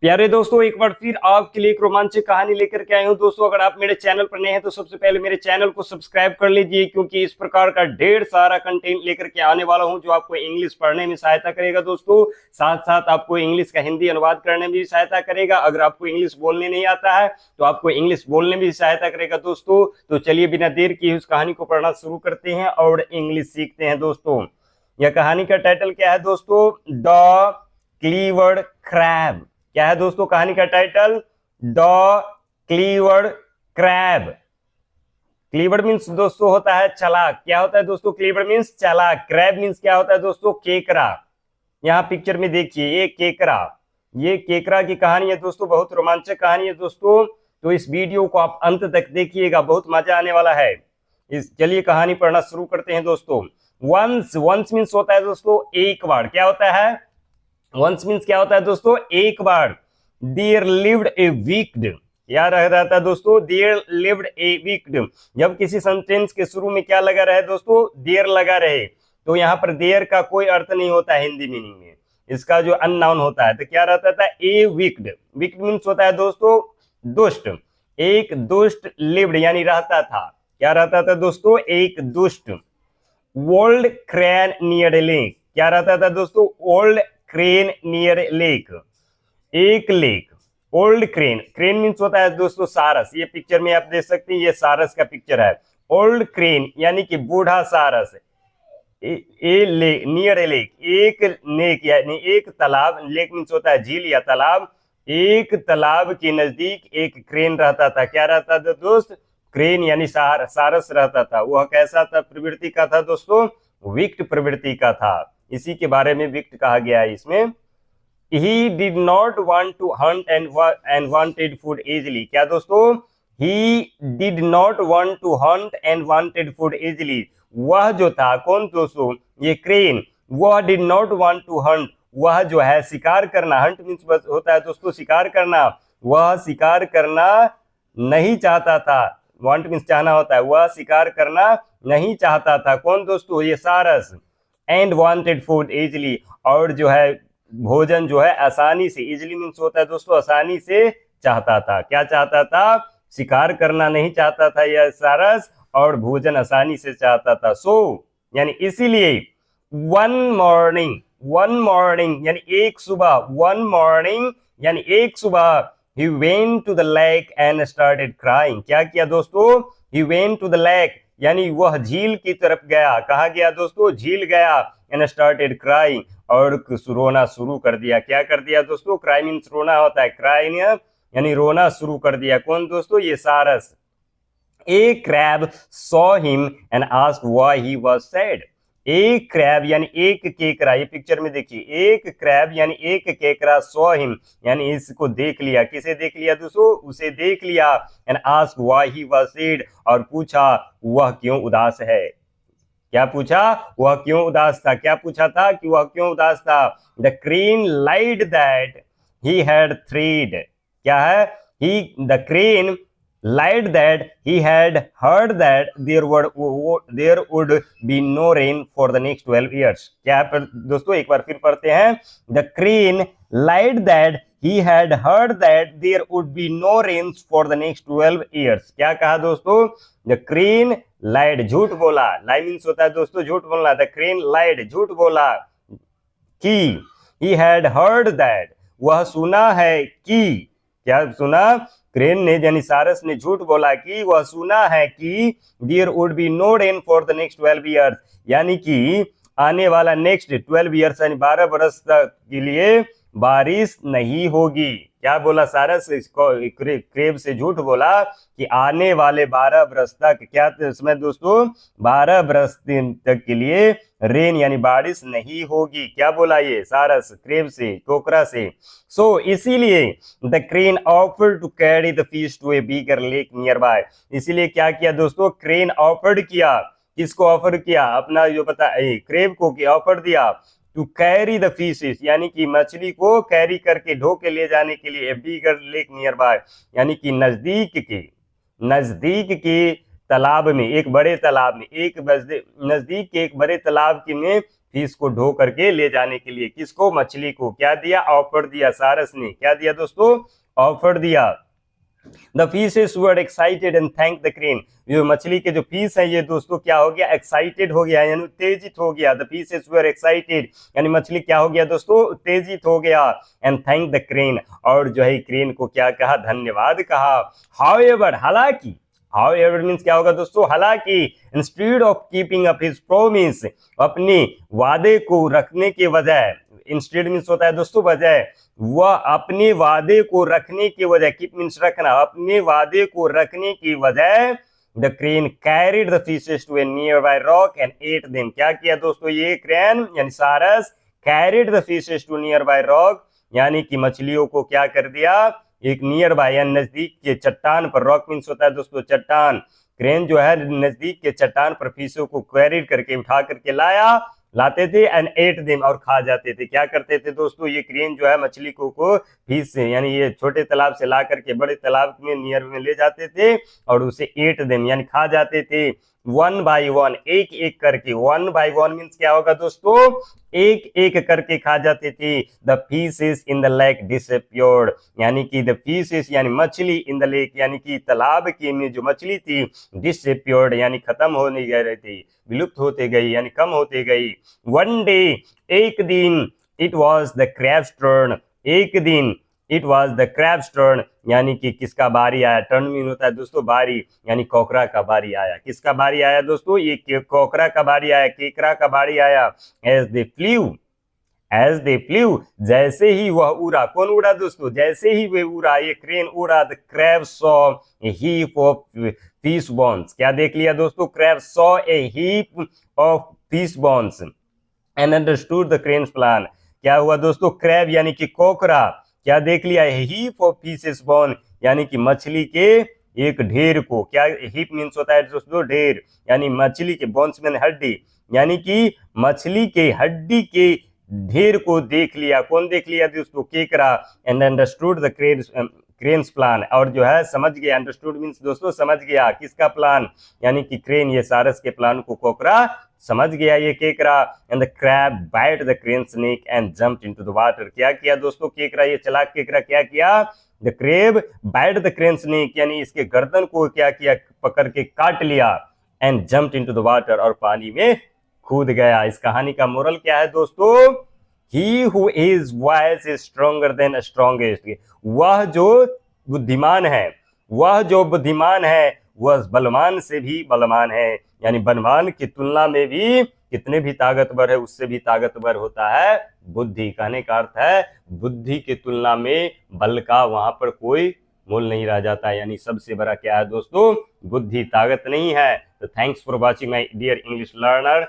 प्यारे दोस्तों, एक बार फिर आपके लिए एक रोमांचक कहानी लेकर के आए हूं। दोस्तों, अगर आप मेरे चैनल पर नए हैं तो सबसे पहले मेरे चैनल को सब्सक्राइब कर लीजिए, क्योंकि इस प्रकार का ढेर सारा कंटेंट लेकर के आने वाला हूं जो आपको इंग्लिश पढ़ने में सहायता करेगा। दोस्तों, साथ साथ आपको इंग्लिश का हिंदी अनुवाद करने में भी सहायता करेगा। अगर आपको इंग्लिश बोलने नहीं आता है तो आपको इंग्लिश बोलने में भी सहायता करेगा। दोस्तों, तो चलिए बिना देर किए उस कहानी को पढ़ना शुरू करते हैं और इंग्लिश सीखते हैं। दोस्तों, यह कहानी का टाइटल क्या है? दोस्तों, द क्लीवर्ड क्रैब। क्या है दोस्तों कहानी का title? The clevered crab. Clevered means दोस्तों होता है चालाक। क्या होता है दोस्तों? क्लीवर्ड मीन्स चालाक। क्रैब मीन्स क्या होता है दोस्तों? केकड़ा। यहाँ पिक्चर में देखिए, ये केकड़ा, ये केकड़ा की कहानी है दोस्तों। बहुत रोमांचक कहानी है दोस्तों, तो इस वीडियो को आप अंत तक देखिएगा, बहुत मजा आने वाला है। चलिए कहानी पढ़ना शुरू करते हैं दोस्तों। वंस, वंस मीन्स होता है दोस्तों एक बार। क्या होता है? वंस मीन्स क्या होता है दोस्तों? एक बार। There lived a wicked. क्या रह जाता है दोस्तों? There lived a wicked. जब किसी सेंटेंस के शुरू में क्या लगा रहे दोस्तों? देयर लगा रहे, तो यहाँ पर देयर का कोई अर्थ नहीं होता है हिंदी मीनिंग में, इसका जो अननाउन होता है। तो क्या रहता था? ए विक्ड। विक्ड मीन्स होता है दोस्तों दुष्ट। एक दुष्ट लिव्ड यानी रहता था। क्या रहता था दोस्तों? एक दुष्ट। ओल्ड क्रेन नियर ए लेक। क्या रहता था दोस्तों? ओल्ड क्रेन नियर लेक, एक lake. Old crane, crane means होता है दोस्तों सारस। ये पिक्चर में आप देख सकते हैं, ये सारस का पिक्चर है। ओल्ड क्रेन यानी कि बूढ़ा सारस। ए लेक, नियर ए लेक, एक लेक यानी एक तालाब। लेक मीन्स होता है झील या तालाब। एक तालाब के नजदीक एक क्रेन रहता था। क्या रहता था दोस्त? क्रेन यानी सारस रहता था। वह कैसा था प्रवृत्ति का था दोस्तों? विक्ट प्रवृत्ति का था। इसी के बारे में विक्ट कहा गया है इसमें। He did not want to hunt and wanted food easily. क्या दोस्तों? He did not want to hunt and wanted food easily. वह जो था, कौन दोस्तों? ये क्रेन। वह did not want to hunt, वह जो है शिकार करना, हंट मीन्स होता है दोस्तों शिकार करना। वह शिकार करना नहीं चाहता था। वांट मीन्स चाहना होता है। वह शिकार करना नहीं चाहता था। कौन दोस्तों? ये सारस। एंड वांटेड फूड इजिली, और जो है भोजन जो है आसानी से, इजिली मीन्स होता है दोस्तों आसानी से चाहता था। क्या चाहता था? शिकार करना नहीं चाहता था यह सारस, और भोजन आसानी से चाहता था। सो यानी इसीलिए वन मॉर्निंग, वन मॉर्निंग यानी एक सुबह, वन मॉर्निंग यानी एक सुबह, he went to the lake and started crying. क्या किया दोस्तों? he went to the lake यानी वह झील की तरफ गया। कहा गया दोस्तों? झील गया। and started crying, और रोना शुरू कर दिया। क्या कर दिया दोस्तों? क्राई मीन्स रोना होता है। क्राई यानी रोना शुरू कर दिया। कौन दोस्तों? ये सारस। A crab saw him and asked why he was sad. एक क्रैब यानी एक केकड़ा, ये पिक्चर में देखिए, एक क्रैब यानी एक केकड़ा, सॉ हिम यानी इसको देख लिया। किसे देख लिया दोस्तों? उसे देख लिया। And asked why he was sad, और पूछा वह क्यों उदास है। क्या पूछा? वह क्यों उदास था। क्या पूछा था? कि वह क्यों उदास था। The crane lied that he had tried. क्या है? He, the crane lied that he had heard that there would be no rain for the next 12 years. क्या है दोस्तों? एक बार फिर पढ़ते हैं। The crane lied that he had heard that there would be no rains for the next 12 years. क्या कहा दोस्तों? The crane lied, झूठ बोला। lie means होता है दोस्तों झूठ बोलना। The crane lied, झूठ बोला कि he had heard that, वह सुना है कि, क्या सुना? क्रेन ने यानी सारस ने झूठ बोला कि वह सुना है कि there would be no rain for the next 12 years, यानी कि आने वाला नेक्स्ट 12 ईयर्स यानी 12 बरस तक के लिए बारिश नहीं होगी। क्या बोला सारस? इसको क्रेब से झूठ बोला कि आने वाले 12 बरस तक, क्या समय दोस्तों? 12 बरस दिन तक के लिए रेन यानी बारिश नहीं होगी। क्या बोला ये सारस क्रेब से, टोकरा से। सो इसीलिए the crane offered to carry the fish to a bigger lake nearby. इसीलिए क्या किया दोस्तों? क्रेन ऑफर्ड किया। किसको ऑफर किया? अपना जो पता क्रेब को की ऑफर दिया। टू कैरी द फिशेस यानी कि मछली को कैरी करके ढो के ले जाने के लिए, बिगर लेक नियर बाय यानी कि नजदीक के तालाब में, एक बड़े तालाब में, एक नजदीक के एक बड़े तालाब के में फिश को ढो करके ले जाने के लिए। किसको? मछली को। क्या दिया? ऑफर दिया सारस ने। क्या दिया दोस्तों? ऑफर दिया। The fishes were excited and thanked the crane. जो मछली के जो फिश है ये दोस्तों क्या हो गया? एक्साइटेड हो गया, यानी उत्तेजित हो गया। The fishes were excited, यानी मछली क्या हो गया दोस्तों? उत्तेजित हो गया। And thanked the crane, और जो है क्रेन को क्या कहा? धन्यवाद कहा। However, हालांकि, however मीन्स क्या होगा दोस्तों? हालांकि, instead of keeping up his promise, अपने वादे को रखने के बजाय, इंस्टेड मीन्स होता है दोस्तों बजाय, वह अपने वादे को रखने की वजह, कीप मीन्स रखना, अपने वादे को रखने की वजह, the crane carried the fishes to a nearby rock and ate them. क्या किया दोस्तों? ये क्रेन यानी सारस carried the fishes to nearby rock, यानी कि मछलियों को क्या कर दिया? एक नियर बाय यानी नजदीक के चट्टान पर, रॉक मीन्स होता है दोस्तों चट्टान, क्रेन जो है नजदीक के चट्टान पर फिशों को कैरिड करके उठा करके लाते थे, एंड एट देम, और खा जाते थे। क्या करते थे दोस्तों? ये क्रेन जो है मछली को फिश से यानी ये छोटे तालाब से ला करके बड़े तालाब में नियर में ले जाते थे और उसे एट देम यानी खा जाते थे। वन बाय वन, एक एक करके। वन बाय वन मीन्स क्या होगा दोस्तों? एक एक करके खा जाते थे। The fishes in the lake disappeared, यानी कि द फिशेस यानी मछली, इन द लेक यानी कि तालाब के में जो मछली थी, डिसअपियर्ड यानी खत्म होने जा रही थी, विलुप्त होते गई यानी कम होते गई। वन डे, एक दिन, it was the crabs turn, एक दिन, it was the crabs turn, यानी कि किसका बारी आया? टर्न मीन होता है दोस्तों बारी, यानी कोकरा का बारी आया। किसका बारी आया दोस्तों? ये कोकरा का बारी आया, केकरा का बारी आया। एज दे फ्ल्यू, जैसे ही वह उड़ा, कौन उड़ा दोस्तों? जैसे ही वे उड़ा, ये क्रेन उड़ा, the crab saw a heap of fish bones. क्या देख लिया दोस्तों? Crab saw a heap of fish bones and understood the cranes plan. क्या हुआ दोस्तों? क्रैब यानी कि कोकरा क्या देख लिया? हीप ऑफ फिशेस बोन, यानी कि मछली के एक ढेर को। क्या हीप मीन्स होता है दोस्तों? ढेर, यानी मछली के, बोन्स में हड्डी, यानी कि मछली के हड्डी के ढेर को देख लिया। कौन देख लिया दोस्तों? केकरा। And understood the cranes plan, और जो है समझ गया। अंडरस्टूड मीन्स दोस्तों समझ गया। किसका प्लान? यानी कि क्रेन, ये सारस के प्लान को कोकरा समझ गया, ये केकरा। And the crab bite the crane's neck and jumped into the water. क्या किया दोस्तों केकरा? ये चालाक केकरा क्या किया? The crab bite the crane's neck, यानी इसके गर्दन को क्या किया? पकड़ के काट लिया। And jumped into the water, और पानी में कूद गया। इस कहानी का मोरल क्या है दोस्तों? He who is wise is stronger than strongest। वह जो बुद्धिमान है वह बलवान से भी बलवान है, यानी बलवान की तुलना में भी कितने भी ताकतवर है उससे भी ताकतवर होता है बुद्धि। कहने का अर्थ है बुद्धि की तुलना में बल का वहां पर कोई मोल नहीं रह जाता, यानी सबसे बड़ा क्या है दोस्तों? बुद्धि, ताकत नहीं है। तो thanks for watching my dear English learner.